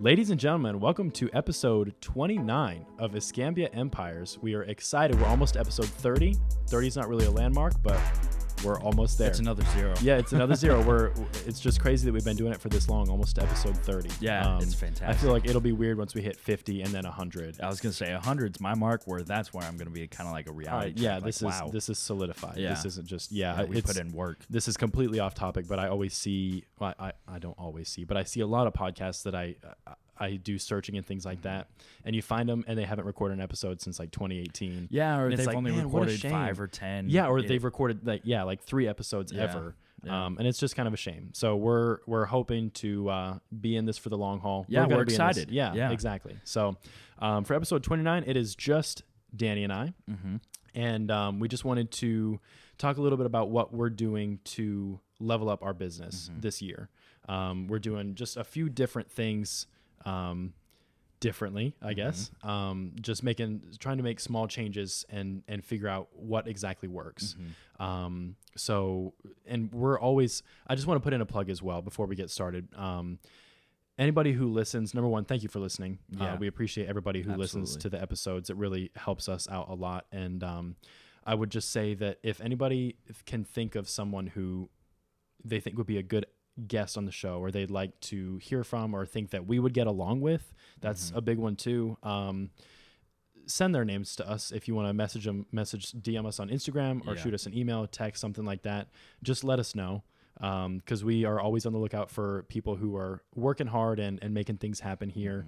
Ladies and gentlemen, welcome to episode 29 of Escambia Empires. We are excited. We're almost to episode 30. 30 is not really a landmark, but we're almost there. It's another zero. Yeah, it's another zero. It's just crazy that we've been doing it for this long, almost to episode 30. Yeah, it's fantastic. I feel like it'll be weird once we hit 50 and then 100. I was going to say 100's my mark, where that's where I'm going to be kind of like a reality check. Yeah, like, this is solidified. Yeah. This isn't just, we put in work. This is completely off topic, but I always see, well, I don't always see, but I see a lot of podcasts that I do searching and things like that, and you find them and they haven't recorded an episode since like 2018. Yeah, or they've like, only recorded 5 or 10. Yeah, or they've recorded like 3 episodes ever. Yeah. And it's just kind of a shame. So we're hoping to be in this for the long haul. Yeah, we're excited. Yeah, exactly. So for episode 29, it is just Danny and I, and we just wanted to talk a little bit about what we're doing to level up our business this year. We're doing just a few different things differently, I guess. Just trying to make small changes and figure out what exactly works. So, and I just want to put in a plug as well before we get started. Anybody who listens, number one, thank you for listening. Yeah. We appreciate everybody who listens to the episodes. It really helps us out a lot. And I would just say that if anybody can think of someone who they think would be a good guest on the show, or they'd like to hear from, or think that we would get along with, that's a big one too. Send their names to us. If you want to DM us on Instagram, or shoot us an email, text, something like that. Just let us know, because we are always on the lookout for people who are working hard and making things happen here.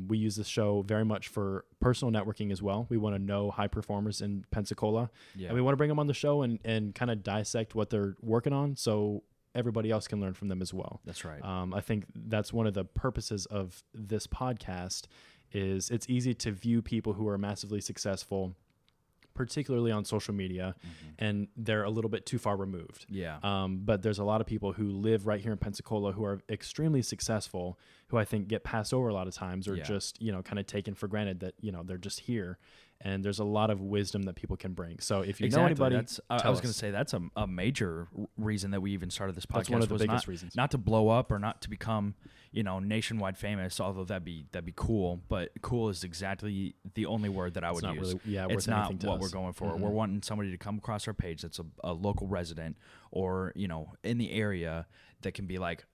We use this show very much for personal networking as well. We want to know high performers in Pensacola, and we want to bring them on the show and kind of dissect what they're working on, so everybody else can learn from them as well. That's right. I think that's one of the purposes of this podcast. Is it's easy to view people who are massively successful, particularly on social media, and they're a little bit too far removed. Yeah. But there's a lot of people who live right here in Pensacola who are extremely successful, who I think get passed over a lot of times, or just, kind of taken for granted that, they're just here. And there's a lot of wisdom that people can bring. So if you know anybody, I was going to say that's a major reason that we even started this podcast. That's one of the biggest reasons. Not to blow up or not to become, nationwide famous, although that'd be cool. But cool is exactly the only word that I would use. It's not what we're going for. We're wanting somebody to come across our page that's a local resident, or in the area, that can be like,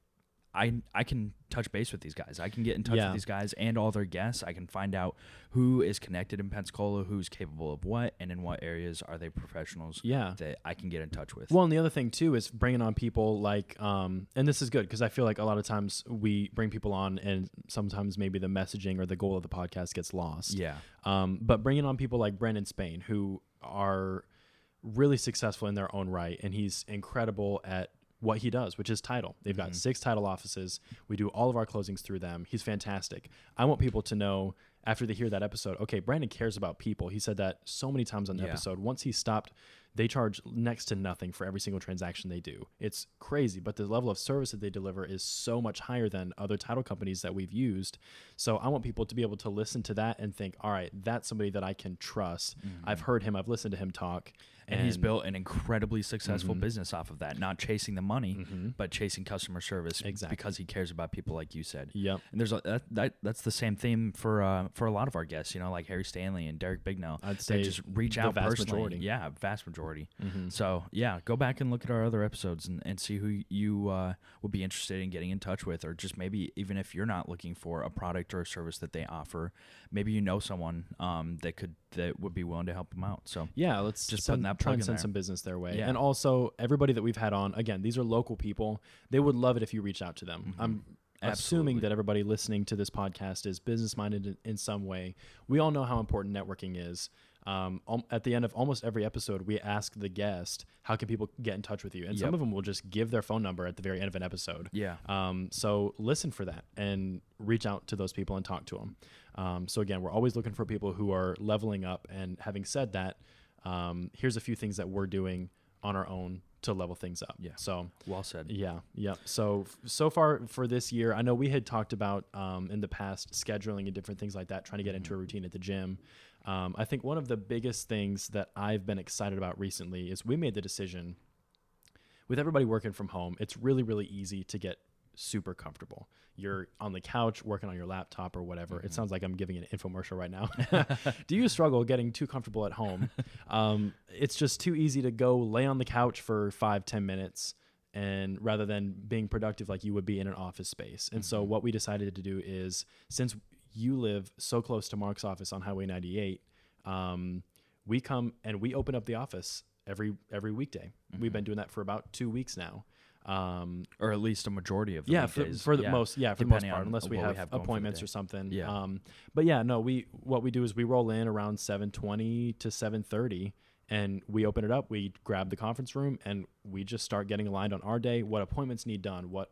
I can touch base with these guys. I can get in touch with these guys and all their guests. I can find out who is connected in Pensacola, who's capable of what, and in what areas are they professionals that I can get in touch with. Well, and the other thing, too, is bringing on people like, and this is good because I feel like a lot of times we bring people on and sometimes maybe the messaging or the goal of the podcast gets lost. Yeah. But bringing on people like Brandon Spain, who are really successful in their own right, and he's incredible at what he does, which is title. They've got 6 title offices. We do all of our closings through them. He's fantastic. I want people to know, after they hear that episode, okay, Brandon cares about people. He said that so many times on the episode. Once he stopped, they charge next to nothing for every single transaction they do. It's crazy, but the level of service that they deliver is so much higher than other title companies that we've used. So I want people to be able to listen to that and think, all right, that's somebody that I can trust. I've heard him. I've listened to him talk. And he's built an incredibly successful business off of that, not chasing the money, but chasing customer service because he cares about people, like you said. Yep. And there's that's the same theme for a lot of our guests, like Harry Stanley and Derek Bignell. I'd say they just reach out vast personally. Majority. Yeah, vast majority. So go back and look at our other episodes and see who you would be interested in getting in touch with, or just maybe even if you're not looking for a product or a service that they offer, maybe you know someone that would be willing to help them out. So let's just putting that try and in send there. some business their way. Yeah. And also everybody that we've had on, again, these are local people. They would love it if you reach out to them. I'm assuming that everybody listening to this podcast is business minded in some way. We all know how important networking is. At the end of almost every episode, we ask the guest, how can people get in touch with you? And some of them will just give their phone number at the very end of an episode. Yeah. So listen for that and reach out to those people and talk to them. So again, we're always looking for people who are leveling up. And having said that, here's a few things that we're doing on our own to level things up. Yeah. So well said. Yeah. So far for this year, I know we had talked about in the past scheduling and different things like that, trying to get into a routine at the gym. I think one of the biggest things that I've been excited about recently is we made the decision with everybody working from home. It's really, really easy to get super comfortable. You're on the couch working on your laptop or whatever. It sounds like I'm giving an infomercial right now. Do you struggle getting too comfortable at home? It's just too easy to go lay on the couch for 5-10 minutes, and rather than being productive like you would be in an office space. And so what we decided to do is, since you live so close to Mark's office on Highway 98, we come and we open up the office every weekday. We've been doing that for about 2 weeks now. Or at least a majority of the weekdays. For the most part, unless we have appointments or something. Yeah. But yeah, no, what we do is we roll in around 7:20 to 7:30, and we open it up. We grab the conference room and we just start getting aligned on our day, what appointments need done, what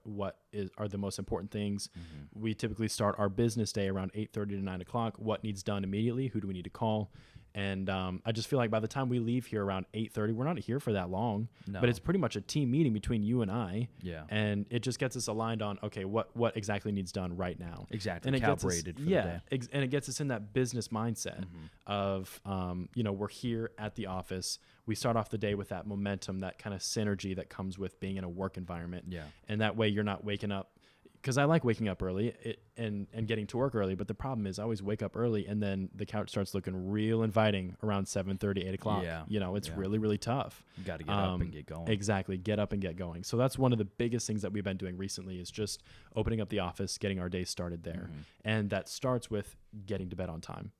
are the most important things. We typically start our business day around 8:30 to 9 o'clock. What needs done immediately? Who do we need to call? And I just feel like by the time we leave here around 8:30, we're not here for that long. No. But it's pretty much a team meeting between you and I. Yeah. And it just gets us aligned on, okay, what exactly needs done right now. Exactly. And calibrated for the day. And it gets us in that business mindset of, we're here at the office. We start off the day with that momentum, that kind of synergy that comes with being in a work environment. Yeah. And that way you're not waking up. Because I like waking up early and getting to work early, but the problem is I always wake up early and then the couch starts looking real inviting around 7:30, 8 o'clock. Yeah. It's really, really tough. You got to get up and get going. Exactly. Get up and get going. So that's one of the biggest things that we've been doing recently is just opening up the office, getting our day started there. And that starts with getting to bed on time.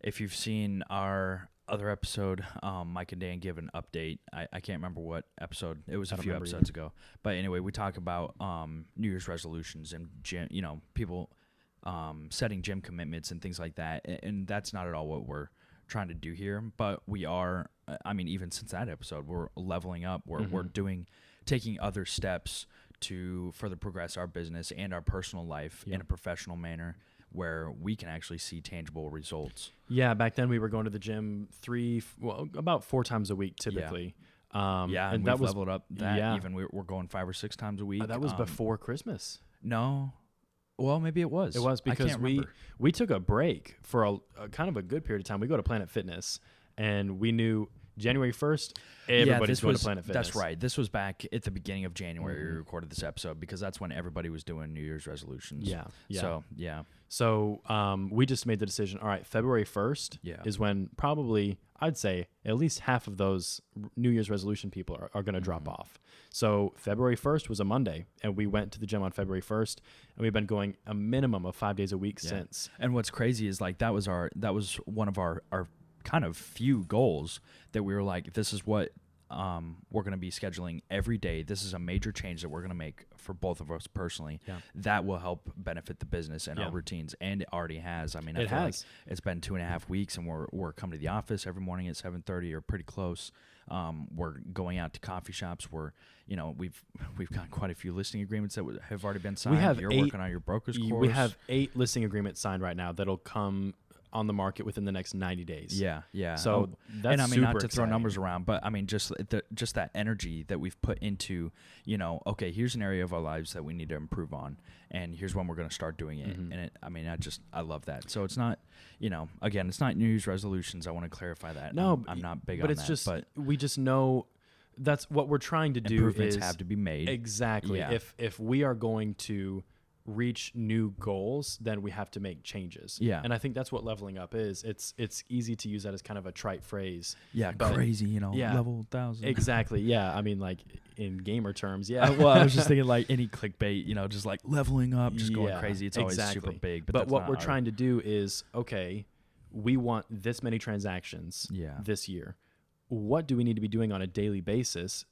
If you've seen our other episode, Mike and Dan give an update. I can't remember what episode. It was a few episodes ago. But anyway, we talk about New Year's resolutions and gym, people setting gym commitments and things like that. And that's not at all what we're trying to do here. But we are, even since that episode, we're leveling up. We're taking other steps to further progress our business and our personal life in a professional manner, where we can actually see tangible results. Yeah, back then we were going to the gym about 4 times a week typically. Yeah. And that was leveled up. Even we're going 5 or 6 times a week. That was before Christmas. No, well, maybe it was. It was because we took a break for a kind of a good period of time. We go to Planet Fitness, and we knew January 1st, everybody's going to Planet Fitness. That's right. This was back at the beginning of January. We recorded this episode because that's when everybody was doing New Year's resolutions. Yeah. So, yeah. So we just made the decision, all right, February 1st is when probably, I'd say, at least half of those New Year's resolution people are going to drop off. So February 1st was a Monday, and we went to the gym on February 1st, and we've been going a minimum of 5 days a week since. And what's crazy is that was one of our kind of few goals that we were like, this is what we're going to be scheduling every day. This is a major change that we're going to make for both of us personally. Yeah. That will help benefit the business and our routines, and it already has. I feel like it's been 2.5 weeks, and we're coming to the office every morning at 7:30 or pretty close. We're going out to coffee shops. We've got quite a few listing agreements that have already been signed. You're working on your broker's course. We have 8 listing agreements signed right now that'll come on the market within the next 90 days. Yeah. So that's and super not to exciting. throw numbers around, but just that energy that we've put into, okay, here's an area of our lives that we need to improve on, and here's when we're going to start doing it. And I love that. So it's not, again, it's not New Year's resolutions. I want to clarify that. No, I'm not big on that. But we just know that's what we're trying to do. Improvements have to be made. Exactly. Yeah. If we are going to reach new goals, then we have to make changes. Yeah. And I think that's what leveling up is. It's easy to use that as kind of a trite phrase. Yeah, crazy, level 1,000. Exactly. Yeah. Like in gamer terms, yeah. Well, I was just thinking like any clickbait, just like leveling up, just going crazy. It's always super big. But what we're trying to do is, okay, we want this many transactions this year. What do we need to be doing on a daily basis?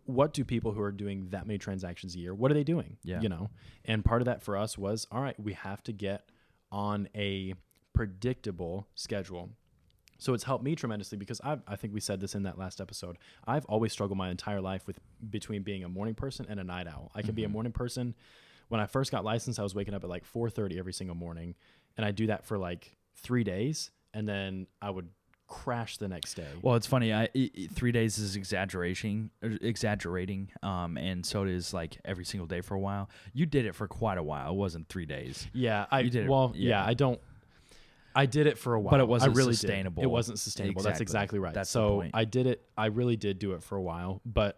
What do people who are doing that many transactions a year, what are they doing? Yeah. And part of that for us was, all right, we have to get on a predictable schedule. So it's helped me tremendously because I think we said this in that last episode. I've always struggled my entire life between being a morning person and a night owl. I can be a morning person. When I first got licensed, I was waking up at like 4:30 every single morning, and I do that for like 3 days, and then I would crash the next day. Well, it's funny. 3 days is exaggerating, and so it is like every single day for a while. You did it for quite a while. It wasn't 3 days. Yeah, I did. Well, yeah, I did it for a while, but it wasn't sustainable. It wasn't sustainable. Exactly. That's exactly right. That's so I did it. I really did do it for a while, but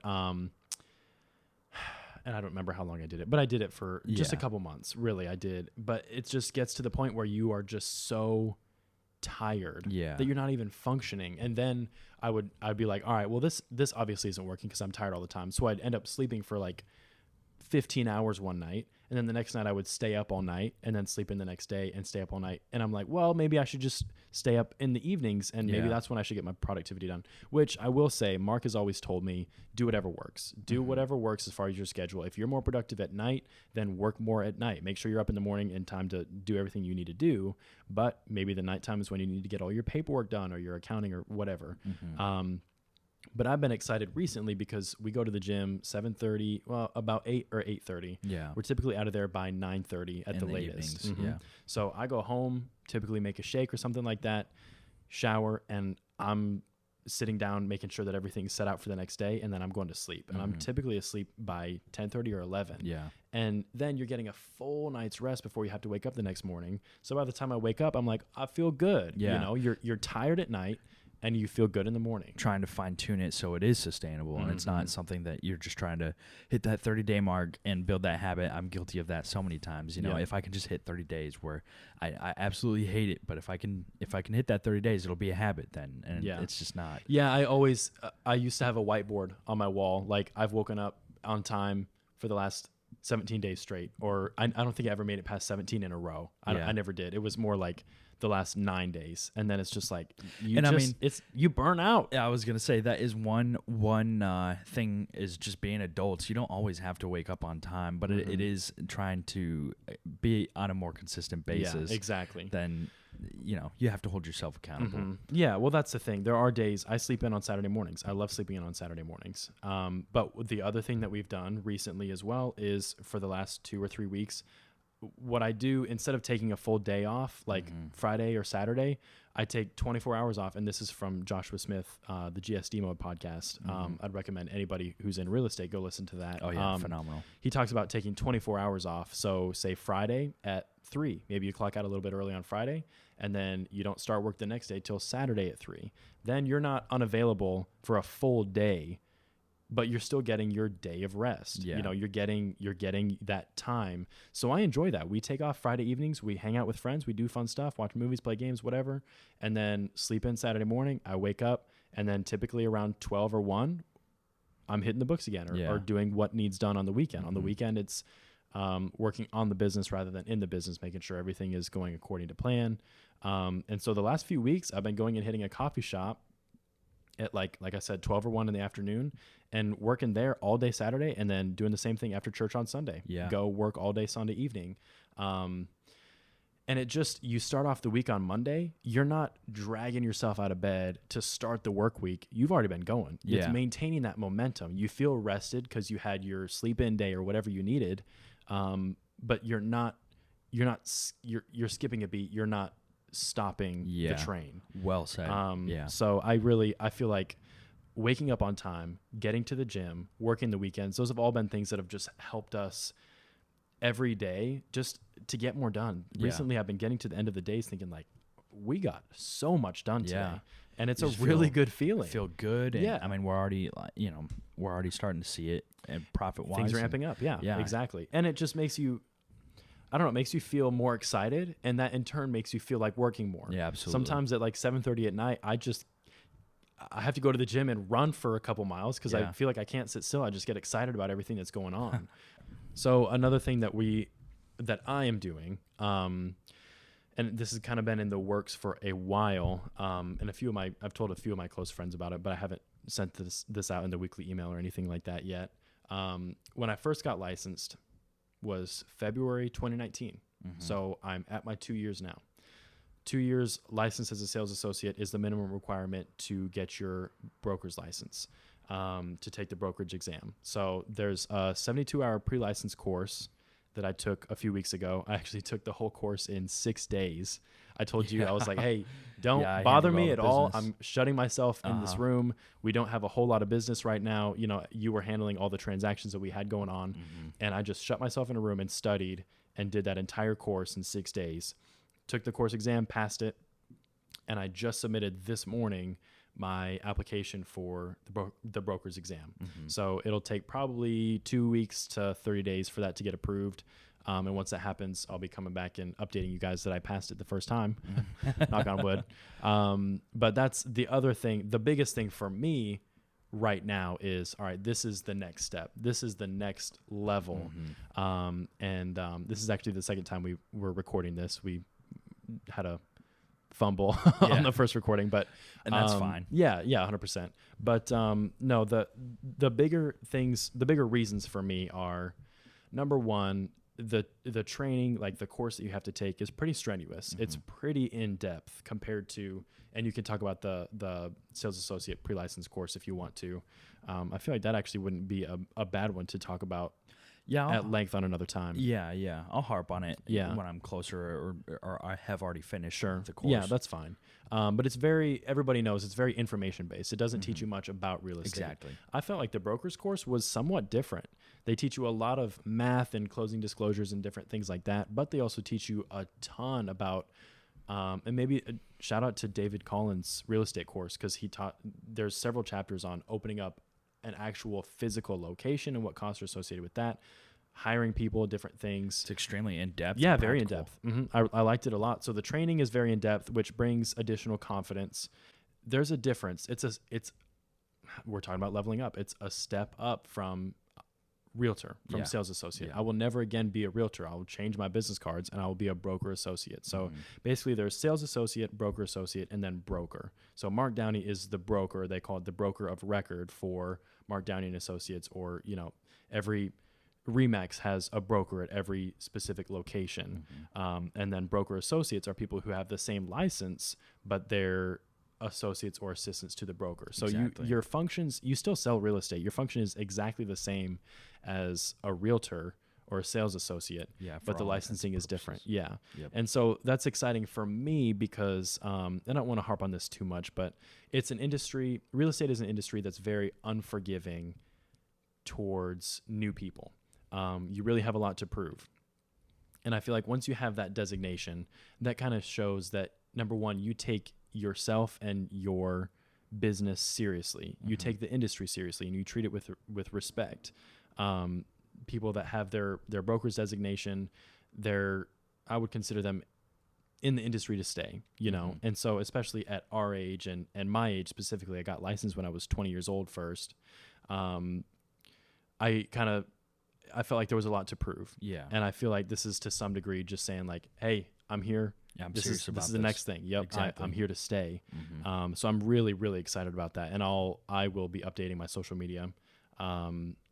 and I don't remember how long I did it, but I did it for just a couple months. Really, I did. But it just gets to the point where you are just so tired that you're not even functioning. And then I'd be like, all right, well, this obviously isn't working because I'm tired all the time. So I'd end up sleeping for like 15 hours one night, and then the next night I would stay up all night and then sleep in the next day and stay up all night. And I'm like, well, maybe I should just stay up in the evenings, and maybe that's when I should get my productivity done. Which I will say, Mark has always told me, do whatever works. Do whatever works as far as your schedule. If you're more productive at night, then work more at night. Make sure you're up in the morning in time to do everything you need to do. But maybe the nighttime is when you need to get all your paperwork done or your accounting or whatever. But I've been excited recently because we go to the gym 7:30, well, about 8 or 8:30. Yeah. We're typically out of there by 9:30 at the latest. Yeah. So I go home, typically make a shake or something like that, shower, and I'm sitting down making sure that everything's set out for the next day, and then I'm going to sleep. And I'm typically asleep by 10:30 or 11. Yeah. And then you're getting a full night's rest before you have to wake up the next morning. So by the time I wake up, I'm like, I feel good. Yeah. You know, you're tired at night, and you feel good in the morning. Trying to fine tune it so it is sustainable, and it's not something that you're just trying to hit that 30-day mark and build that habit. I'm guilty of that so many times. You know, if I can just hit 30 days, where I absolutely hate it, but if I can hit that 30 days, it'll be a habit then, and it's just not. Yeah, I used to have a whiteboard on my wall. Like, I've woken up on time for the last 17 days straight, or I don't think I ever made it past 17 in a row. I never did. It was more like the last 9 days, and then it's just like you burn out. Yeah, I was gonna say that is one thing is just being adults. You don't always have to wake up on time, but it is trying to be on a more consistent basis. Yeah, exactly. Then you have to hold yourself accountable. Yeah, well, that's the thing. There are days I sleep in on Saturday mornings. I love sleeping in on Saturday mornings. But the other thing that we've done recently as well is, for the last 2 or 3 weeks, what I do, instead of taking a full day off, like Friday or Saturday, I take 24 hours off. And this is from Joshua Smith, the GSD Mode podcast. I'd recommend anybody who's in real estate, go listen to that. Oh yeah, phenomenal. He talks about taking 24 hours off. So say Friday at 3, maybe you clock out a little bit early on Friday, and then you don't start work the next day till Saturday at 3. Then you're not unavailable for a full day, but you're still getting your day of rest. Yeah. You know, you're getting that time. So I enjoy that. We take off Friday evenings, we hang out with friends, we do fun stuff, watch movies, play games, whatever, and then sleep in Saturday morning. I wake up, and then typically around 12 or 1, I'm hitting the books again, or doing what needs done on the weekend. On the weekend, it's working on the business rather than in the business, making sure everything is going according to plan. And so the last few weeks, I've been going and hitting a coffee shop at like I said, 12 or 1 in the afternoon, and working there all day Saturday, and then doing the same thing after church on Sunday. Yeah. Go work all day Sunday evening. And it just, you start off the week on Monday, you're not dragging yourself out of bed to start the work week. You've already been going. Yeah. It's maintaining that momentum. You feel rested because you had your sleep in day or whatever you needed. But you're skipping a beat. You're not stopping the train. Well said. So I feel like waking up on time, getting to the gym, working the weekends, those have all been things that have just helped us every day just to get more done. Recently, I've been getting to the end of the days thinking like, we got so much done today. And it's a really good feeling. Feel good. And I mean, we're already starting to see it, and profit-wise. Things ramping up. Yeah, exactly. And it just makes you, I don't know, it makes you feel more excited, and that in turn makes you feel like working more. Yeah, absolutely. Sometimes at like 7:30 at night, I have to go to the gym and run for a couple miles because I feel like I can't sit still. I just get excited about everything that's going on. So another thing that I am doing, and this has kind of been in the works for a while, and I've told a few of my close friends about it, but I haven't sent this out in the weekly email or anything like that yet. When I first got licensed was February 2019. So I'm at my 2 years now. 2 years licensed as a sales associate is the minimum requirement to get your broker's license, to take the brokerage exam. So there's a 72-hour pre-license course that I took a few weeks ago. I actually took the whole course in 6 days. I told you, I was like, hey, don't bother me at all. I'm shutting myself in this room. We don't have a whole lot of business right now. You know, you were handling all the transactions that we had going on. And I just shut myself in a room and studied and did that entire course in 6 days. Took the course exam, passed it. And I just submitted this morning my application for the broker's exam. So it'll take probably 2 weeks to 30 days for that to get approved. And once that happens, I'll be coming back and updating you guys that I passed it the first time. Knock on wood. But that's the other thing. The biggest thing for me right now is, all right, this is the next step. This is the next level. This is actually the second time we were recording this. We had a fumble on the first recording, but that's fine. Yeah, 100%. But no, the bigger things, the bigger reasons for me are, number one, the training, like the course that you have to take is pretty strenuous. It's pretty in depth compared to, and you can talk about the sales associate pre-license course if you want to. I feel like that actually wouldn't be a bad one to talk about at length on another time. Yeah. I'll harp on it when I'm closer or I have already finished the course. Yeah, that's fine. But it's everybody knows it's very information based. It doesn't teach you much about real estate. Exactly. I felt like the broker's course was somewhat different. They teach you a lot of math and closing disclosures and different things like that, but they also teach you a ton about, and maybe a shout out to David Collins' real estate course, because there's several chapters on opening up an actual physical location and what costs are associated with that, hiring people, different things. It's extremely in-depth. Yeah, very in-depth. I liked it a lot. So the training is very in-depth, which brings additional confidence. There's a difference. We're talking about leveling up. It's a step up from realtor, from sales associate. I will never again be a realtor. I will change my business cards and I will be a broker associate. So basically there's sales associate, broker associate, and then broker. So Mark Downey is the broker. They call it the broker of record for Mark Downey and Associates, or, every RE/MAX has a broker at every specific location. And then broker associates are people who have the same license, but they're associates or assistants to the broker. So your functions, you still sell real estate. Your function is exactly the same as a realtor or a sales associate, but the licensing is different. And so that's exciting for me because, I don't want to harp on this too much, but it's an industry, real estate is an industry that's very unforgiving towards new people. You really have a lot to prove. And I feel like once you have that designation, that kind of shows that, number one, you take yourself and your business seriously. You take the industry seriously and you treat it with respect. People that have their broker's designation, I would consider them in the industry to stay, And so especially at our age and my age specifically, I got licensed when I was 20 years old first. I felt like there was a lot to prove. And I feel like this is to some degree just saying like, hey, I'm here. Yeah, this is the next thing. Yep, exactly. I'm here to stay. So I'm really, really excited about that. And I will be updating my social media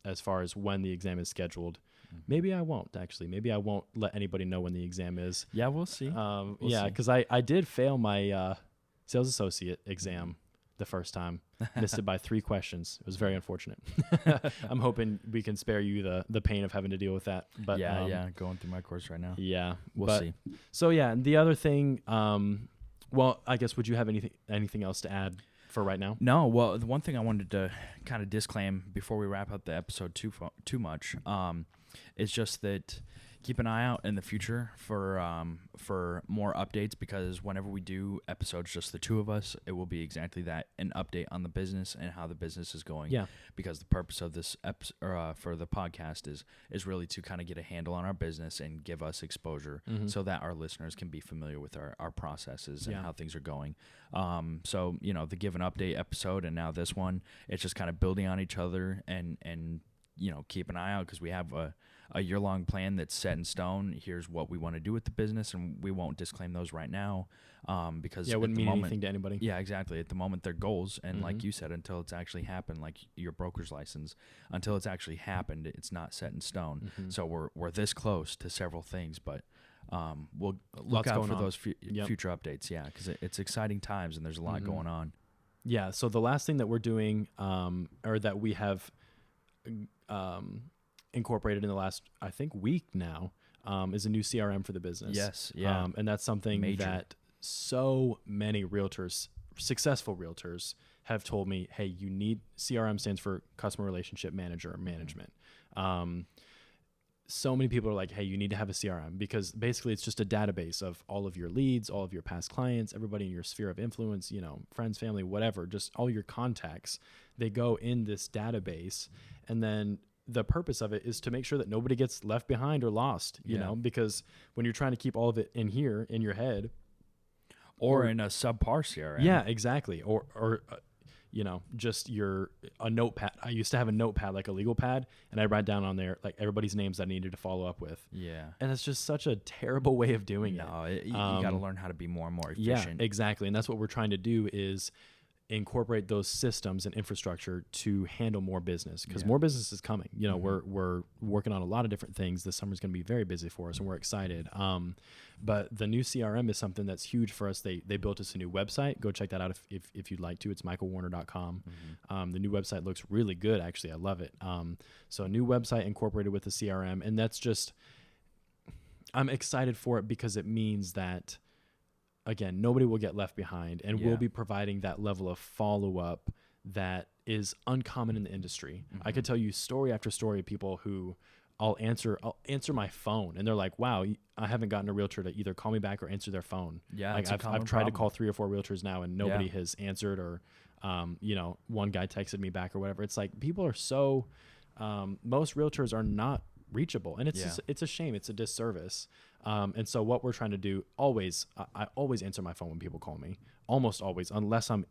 as far as when the exam is scheduled. Maybe I won't, actually. Maybe I won't let anybody know when the exam is. Yeah, we'll see. Because I did fail my sales associate exam the first time. Missed it by 3 questions. It was very unfortunate. I'm hoping we can spare you the pain of having to deal with that. But going through my course right now. Yeah, we'll see. So and the other thing, well, I guess, would you have anything else to add for right now? No. Well, the one thing I wanted to kind of disclaim before we wrap up the episode too much, is just that keep an eye out in the future for more updates, because whenever we do episodes, just the two of us, it will be exactly that, an update on the business and how the business is going. Yeah. Because the purpose of this for the podcast is really to kind of get a handle on our business and give us exposure so that our listeners can be familiar with our processes and how things are going. So, the Give an Update episode and now this one, it's just kind of building on each other and keep an eye out, because we have a year-long plan that's set in stone. Here's what we want to do with the business, and we won't disclaim those right now because it wouldn't mean anything to anybody. Yeah, exactly. At the moment, they're goals, and like you said, until it's actually happened, like your broker's license, until it's actually happened, it's not set in stone. So we're this close to several things, but we'll look out for those future updates. Yeah, because it's exciting times, and there's a lot going on. Yeah. So the last thing that we're doing, or that we have incorporated in the last, I think, week now, is a new CRM for the business. Yes, yeah. And that's something that so many realtors, successful realtors, have told me, hey, you need, CRM stands for Customer Relationship Manager or Management. so many people are like, hey, you need to have a CRM, because basically it's just a database of all of your leads, all of your past clients, everybody in your sphere of influence, friends, family, whatever, just all your contacts. They go in this database, and then the purpose of it is to make sure that nobody gets left behind or lost, you know, because when you're trying to keep all of it in here in your head, or in a subpar CRM. Yeah, exactly. Or just a notepad. I used to have a notepad, like a legal pad, and I write down on there like everybody's names I needed to follow up with. Yeah. And it's just such a terrible way of doing it. You got to learn how to be more and more efficient. Yeah, exactly. And that's what we're trying to do, is incorporate those systems and infrastructure to handle more business, because more business is coming. We're working on a lot of different things. This summer's going to be very busy for us, and we're excited. But the new CRM is something that's huge for us. They built us a new website. Go check that out if you'd like to. It's michaelwarner.com. The new website looks really good, actually. I love it. So a new website incorporated with the CRM, and that's just, I'm excited for it because it means that, again, nobody will get left behind, and we'll be providing that level of follow-up that is uncommon in the industry. I could tell you story after story of people who I'll answer my phone, and they're like, wow, I haven't gotten a realtor to either call me back or answer their phone. Yeah, like I've tried to call 3 or 4 realtors now, and nobody has answered, or one guy texted me back or whatever. It's like people are so most realtors are not reachable, and it's a shame. It's a disservice. And so what we're trying to do, I always answer my phone when people call me, almost always, unless I'm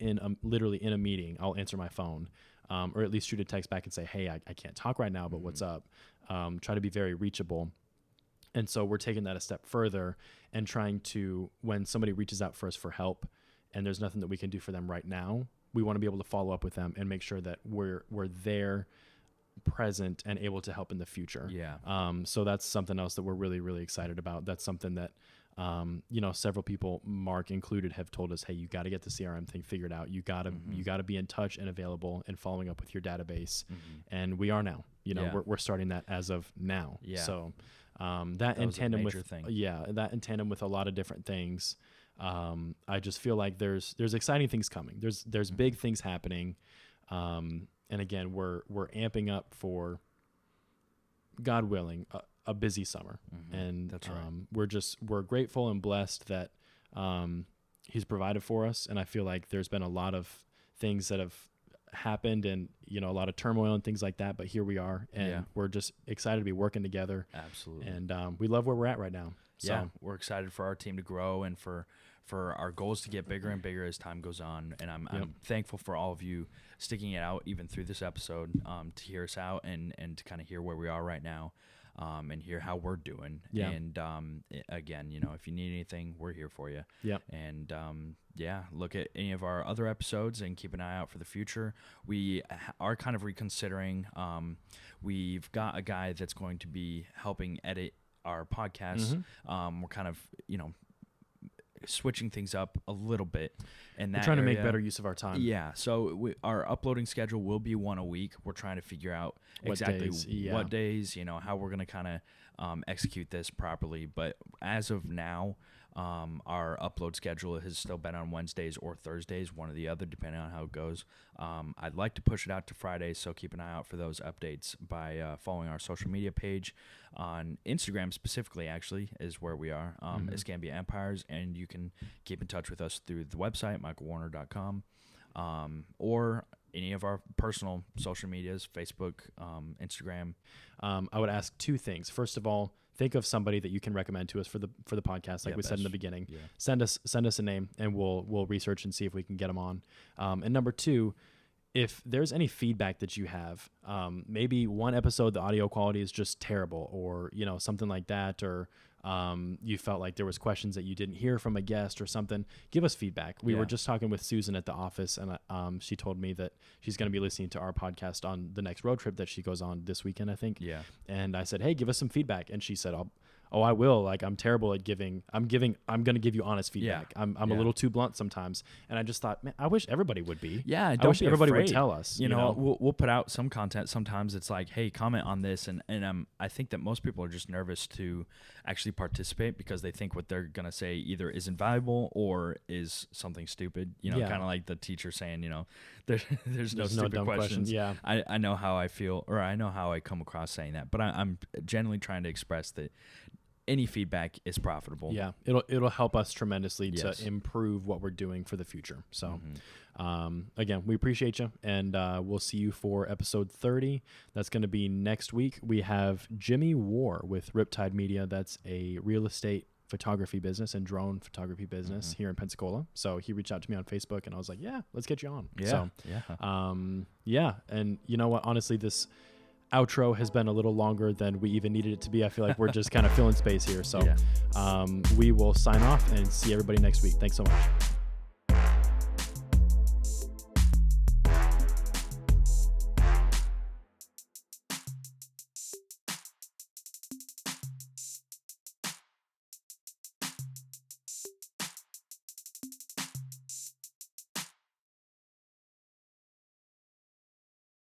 literally in a meeting, I'll answer my phone, or at least shoot a text back and say, hey, I can't talk right now, but what's up? Try to be very reachable. And so we're taking that a step further and trying to, when somebody reaches out for us for help and there's nothing that we can do for them right now, we want to be able to follow up with them and make sure that we're there, present, and able to help in the future. So that's something else that we're really, really excited about. That's something that several people, Mark included, have told us, hey, you got to get the CRM thing figured out. You got to be in touch and available and following up with your database. And we are now. We're starting that as of now. So that in tandem with that in tandem with a lot of different things. I just feel like there's exciting things coming. There's big things happening. And again, we're amping up for, God willing, a busy summer. And that's right. We're grateful and blessed that he's provided for us. And I feel like there's been a lot of things that have happened, and a lot of turmoil and things like that, but here we are, and we're just excited to be working together. Absolutely. And we love where we're at right now. So we're excited for our team to grow and for our goals to get bigger and bigger as time goes on. And I'm thankful for all of you sticking it out even through this episode, to hear us out and to kind of hear where we are right now, and hear how we're doing. And again, if you need anything, we're here for you. And look at any of our other episodes and keep an eye out for the future. We are kind of reconsidering. We've got a guy that's going to be helping edit our podcast. We're kind of switching things up a little bit, and we're trying to make better use of our time. So our uploading schedule will be one a week. We're trying to figure out exactly what days, how we're going to kind of execute this properly. But as of now, our upload schedule has still been on Wednesdays or Thursdays, one or the other, depending on how it goes. I'd like to push it out to Fridays, so keep an eye out for those updates by following our social media page. On Instagram specifically, actually, is where we are, Escambia Empires, and you can keep in touch with us through the website, michaelwarner.com, or any of our personal social medias, Facebook, Instagram. I would ask 2 things. First of all, think of somebody that you can recommend to us for the podcast, like we said in the beginning. Send us a name, and we'll research and see if we can get them on. And number 2, if there's any feedback that you have, maybe one episode the audio quality is just terrible, or something like that, or you felt like there was questions that you didn't hear from a guest or something, give us feedback. We were just talking with Susan at the office, and she told me that she's going to be listening to our podcast on the next road trip that she goes on this weekend, I think. And I said, hey, give us some feedback. And she said, I'll oh, I will. Like, I'm terrible at giving. I'm going to give you honest feedback. I'm a little too blunt sometimes. And I just thought, man, I wish everybody would be. Yeah. I wish everybody would tell us. You know? We'll put out some content. Sometimes it's like, hey, comment on this. And I think that most people are just nervous to actually participate because they think what they're going to say either isn't valuable or is something stupid. You know, kind of like the teacher saying, you know, there's no stupid questions. Yeah. I know how I feel, or I know how I come across saying that, but I'm generally trying to express that any feedback is profitable. Yeah, it'll help us tremendously to improve what we're doing for the future. So, again, we appreciate you, and we'll see you for episode 30. That's going to be next week. We have Jimmy War with Riptide Media. That's a real estate photography business and drone photography business here in Pensacola. So he reached out to me on Facebook, and I was like, yeah, let's get you on. Yeah. So, and you know what? Honestly, this outro has been a little longer than we even needed it to be. I feel like we're just kind of filling space here. So we will sign off and see everybody next week. Thanks so much.